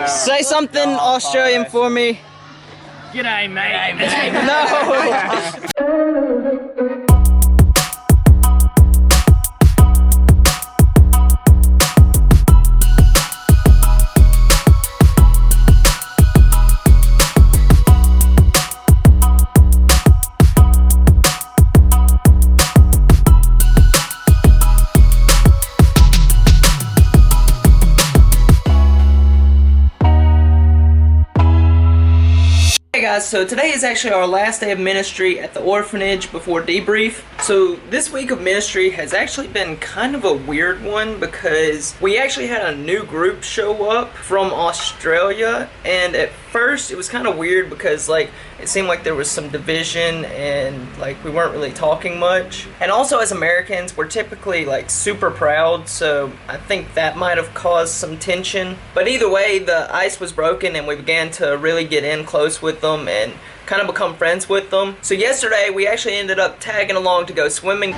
Say something Australian for me. G'day, mate. No. Hey guys, so today is actually our last day of ministry at the orphanage before debrief. So this week of ministry has actually been kind of a weird one because we actually had a new group show up from Australia, and at first it was kind of weird because like it seemed like there was some division and like we weren't really talking much. And also as Americans, we're typically like super proud, so I think that might have caused some tension. But either way, the ice was broken and we began to really get in close with them and kind of become friends with them. So yesterday we actually ended up tagging along to go swimming.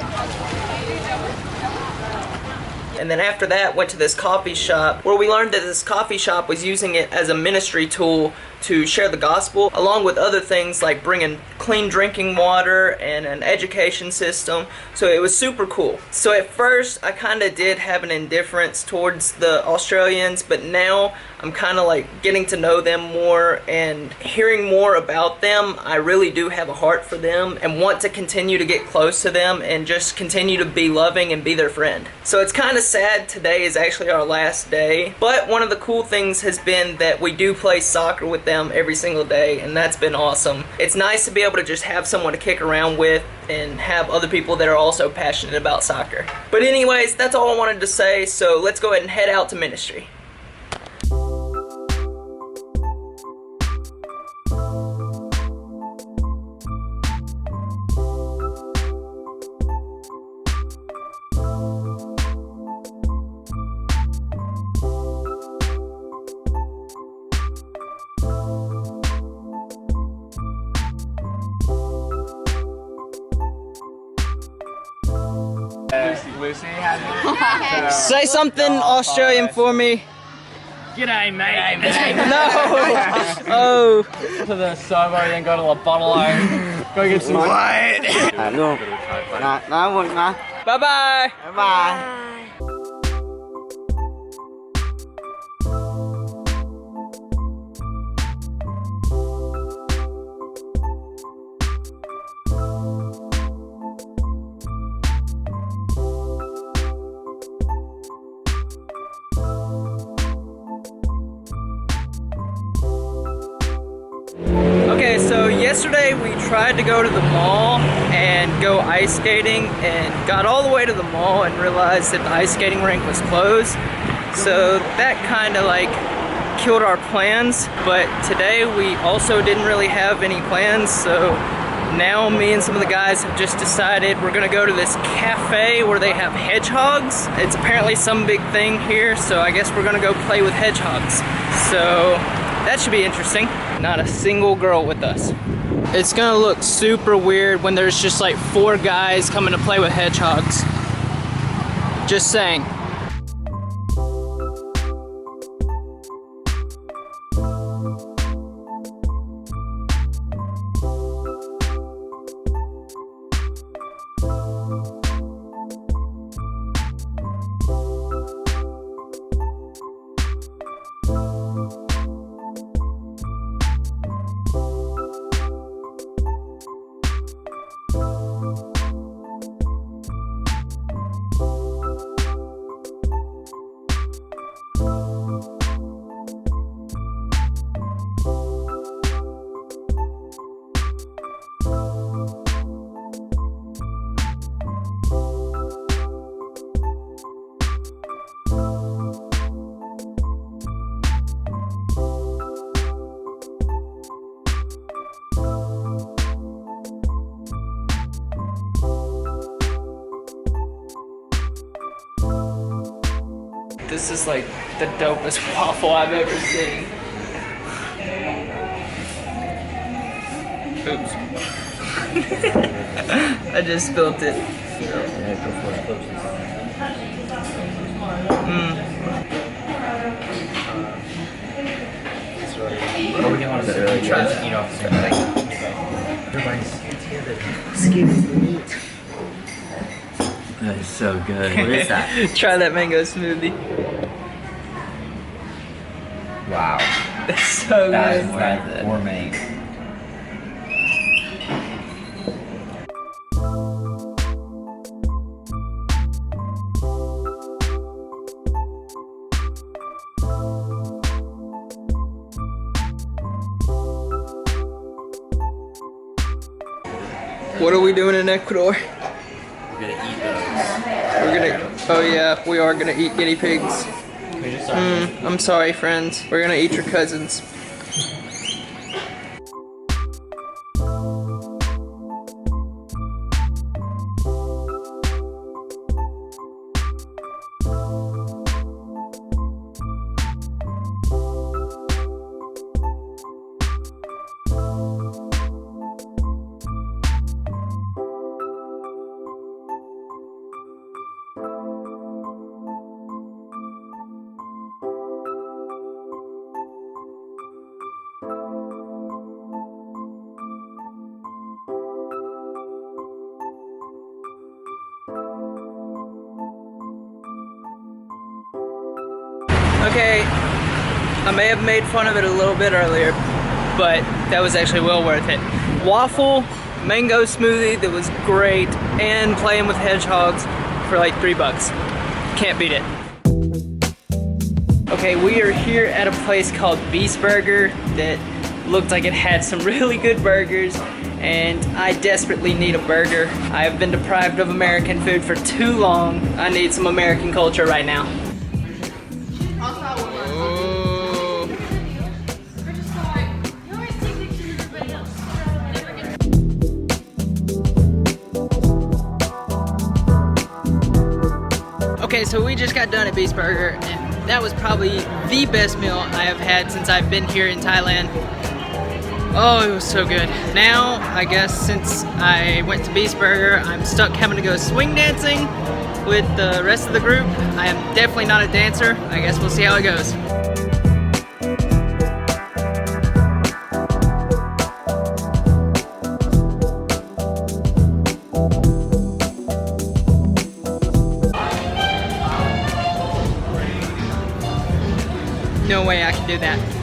And then after that went to this coffee shop where we learned that this coffee shop was using it as a ministry tool to share the gospel, along with other things like bringing clean drinking water and an education system. So it was super cool. So at first I kind of did have an indifference towards the Australians, but now I'm kind of like getting to know them more and hearing more about them. I really do have a heart for them and want to continue to get close to them and just continue to be loving and be their friend. So it's kind of sad today is actually our last day, but one of the cool things has been that we do play soccer with them every single day, and that's been awesome. It's nice to be able to just have someone to kick around with and have other people that are also passionate about soccer. But anyways, that's all I wanted to say, so let's go ahead and head out to ministry. Lucy has it. Say something Australian for me. G'day, mate. No. Oh. To the Sobo, then go to the bottle. Go get some. What? Bye bye. Bye. Okay, so yesterday we tried to go to the mall and go ice skating and got all the way to the mall and realized that the ice skating rink was closed. So that kind of like killed our plans, but today we also didn't really have any plans, so now me and some of the guys have just decided we're gonna go to this cafe where they have hedgehogs. It's apparently some big thing here, so I guess we're gonna go play with hedgehogs. So that should be interesting. Not a single girl with us. It's gonna look super weird when there's just like 4 guys coming to play with hedgehogs. Just saying. This is like the dopest waffle I've ever seen. Oops. I just spilled it. Or we can want to try to eat off the same thing. Excuse me. That is so good. What is that? Try that mango smoothie. Wow. That's so That is good. like gourmet. What are we doing in Ecuador? We're gonna eat those. We're gonna, oh yeah, we are gonna eat guinea pigs. We just started. I'm sorry, friends. We're gonna eat your cousins. Okay, I may have made fun of it a little bit earlier, but that was actually well worth it. Waffle, mango smoothie that was great, and playing with hedgehogs for like $3. Can't beat it. Okay, we are here at a place called Beast Burger that looked like it had some really good burgers, and I desperately need a burger. I have been deprived of American food for too long. I need some American culture right now. Okay, so we just got done at Beast Burger, and that was probably the best meal I have had since I've been here in Thailand. Oh, it was so good. Now, I guess since I went to Beast Burger, I'm stuck having to go swing dancing with the rest of the group. I am definitely not a dancer. I guess we'll see how it goes. No way I can do that.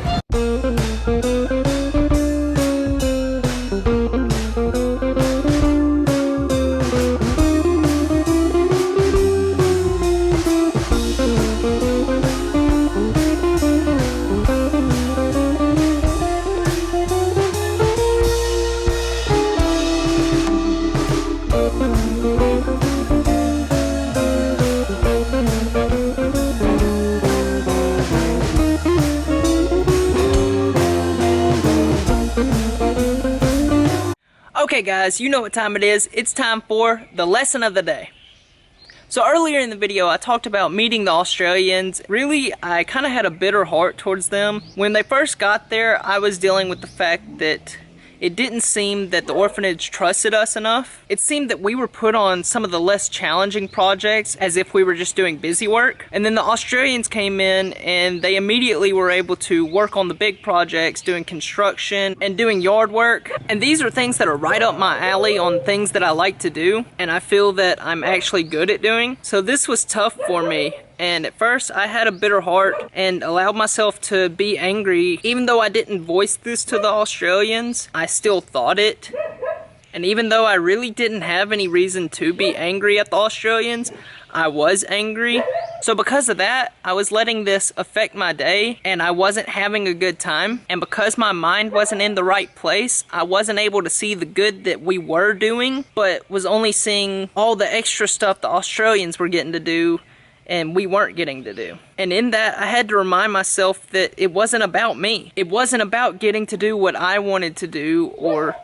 Okay guys, you know what time it is. It's time for the lesson of the day. So earlier in the video I talked about meeting the Australians. Really, I kind of had a bitter heart towards them. When they first got there, I was dealing with the fact that it didn't seem that the orphanage trusted us enough. It seemed that we were put on some of the less challenging projects as if we were just doing busy work. And then the Australians came in and they immediately were able to work on the big projects, doing construction and doing yard work. And these are things that are right up my alley on things that I like to do and I feel that I'm actually good at doing. So this was tough for me. And at first I had a bitter heart and allowed myself to be angry. Even though I didn't voice this to the Australians, I still thought it. And even though I really didn't have any reason to be angry at the Australians, I was angry. So because of that, I was letting this affect my day and I wasn't having a good time. And because my mind wasn't in the right place, I wasn't able to see the good that we were doing, but was only seeing all the extra stuff the Australians were getting to do and we weren't getting to do. And in that, I had to remind myself that it wasn't about me. It wasn't about getting to do what I wanted to do or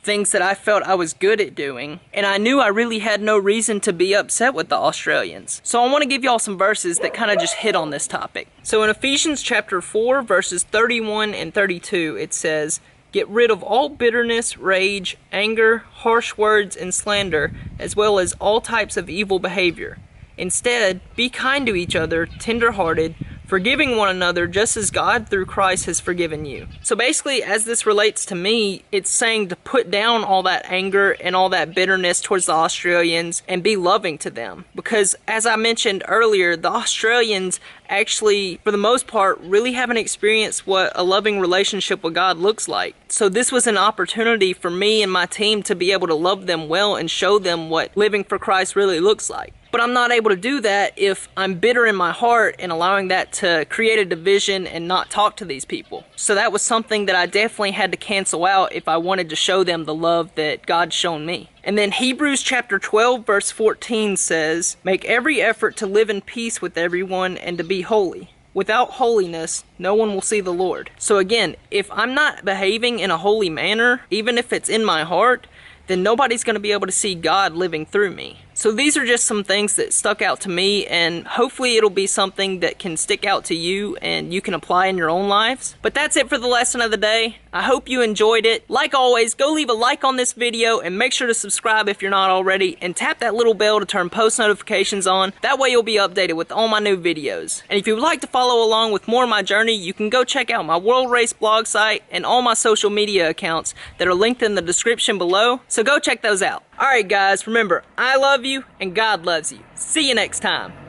things that I felt I was good at doing. And I knew I really had no reason to be upset with the Australians. So I want to give y'all some verses that kind of just hit on this topic. So in Ephesians chapter 4, verses 31 and 32, it says, "Get rid of all bitterness, rage, anger, harsh words, and slander, as well as all types of evil behavior. Instead, be kind to each other, tender-hearted, forgiving one another just as God through Christ has forgiven you. So basically, as this relates to me, it's saying to put down all that anger and all that bitterness towards the Australians and be loving to them. Because as I mentioned earlier, the Australians actually, for the most part, really haven't experienced what a loving relationship with God looks like. So this was an opportunity for me and my team to be able to love them well and show them what living for Christ really looks like. But I'm not able to do that if I'm bitter in my heart and allowing that to create a division and not talk to these people. So that was something that I definitely had to cancel out if I wanted to show them the love that God's shown me. And then Hebrews chapter 12 verse 14 says, "Make every effort to live in peace with everyone and to be holy. Without holiness, no one will see the Lord." So again, if I'm not behaving in a holy manner, even if it's in my heart, then nobody's going to be able to see God living through me. So these are just some things that stuck out to me, and hopefully it'll be something that can stick out to you and you can apply in your own lives. But that's it for the lesson of the day. I hope you enjoyed it. Like always, go leave a like on this video and make sure to subscribe if you're not already, and tap that little bell to turn post notifications on. That way you'll be updated with all my new videos. And if you would like to follow along with more of my journey, you can go check out my World Race blog site and all my social media accounts that are linked in the description below. So go check those out. Alright guys, remember, I love you and God loves you. See you next time.